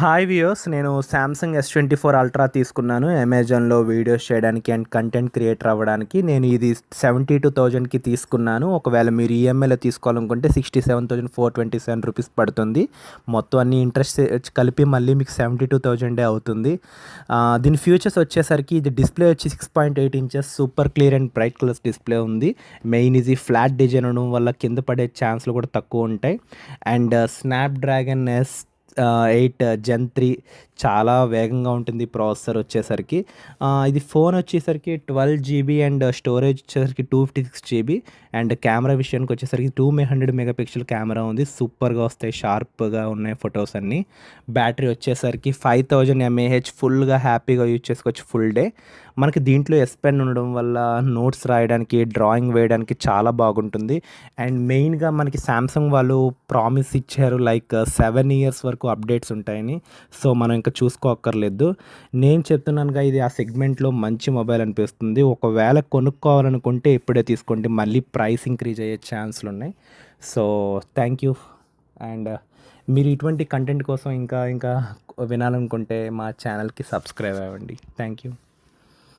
Hi viewers, నేను Samsung S24 ultra తీసుకున్నాను అమెజాన్లో వీడియోస్ చేయడానికి అండ్ కంటెంట్ క్రియేటర్ అవ్వడానికి. నేను ఇది 72,000కి తీసుకున్నాను. ఒకవేళ మీరు ఈఎంఐలో తీసుకోవాలనుకుంటే 67,427 రూపీస్ పడుతుంది. మొత్తం అన్ని ఇంట్రెస్ట్ కలిపి మళ్ళీ మీకు 72,000 అవుతుంది. దీని ఫ్యూచర్స్ వచ్చేసరికి ఇది డిస్ప్లే వచ్చి 6.8 inches super clear and bright colours display ఉంది. మెయిన్ ఇది ఫ్లాట్ డిజైన్ అవడం వల్ల కింద పడే ఛాన్స్లు కూడా తక్కువ ఉంటాయి. అండ్ స్నాప్డ్రాగన్ S8 Gen 3 చాలా వేగంగా ఉంటుంది ప్రాసెసర్ వచ్చేసరికి. ఇది ఫోన్ వచ్చేసరికి 12 GB అండ్ స్టోరేజ్ వచ్చేసరికి 256 GB. అండ్ కెమెరా విషయానికి వచ్చేసరికి 200 మెగాపిక్సెల్ కెమెరా ఉంది. సూపర్గా వస్తాయి, షార్ప్గా ఉన్నాయి ఫొటోస్ అన్నీ. బ్యాటరీ వచ్చేసరికి 5000 mAh ఫుల్గా హ్యాపీగా యూజ్ చేసుకోవచ్చు ఫుల్ డే. మనకి దీంట్లో S Pen ఉండడం వల్ల నోట్స్ రాయడానికి, డ్రాయింగ్ వేయడానికి చాలా బాగుంటుంది. అండ్ మెయిన్గా మనకి సామ్సంగ్ వాళ్ళు ప్రామిస్ ఇచ్చారు లైక్ 7 ఇయర్స్ వరకు అప్డేట్స్ ఉంటాయని. సో మనం ఇంకా చూసుకోక్కర్లేదు. నేను చెప్తున్నానుగా, ఇది ఆ సెగ్మెంట్లో మంచి మొబైల్ అనిపిస్తుంది. ఒకవేళ కొనుక్కోవాలనుకుంటే ఇప్పుడే తీసుకోండి, మళ్ళీ ప్రైస్ ఇంక్రీజ్ అయ్యే ఛాన్స్లు ఉన్నాయి. So thank you. అండ్ మీరు ఇటువంటి కంటెంట్ కోసం ఇంకా వినాలనుకుంటే మా ఛానల్కి సబ్స్క్రైబ్ అవ్వండి. Thank you.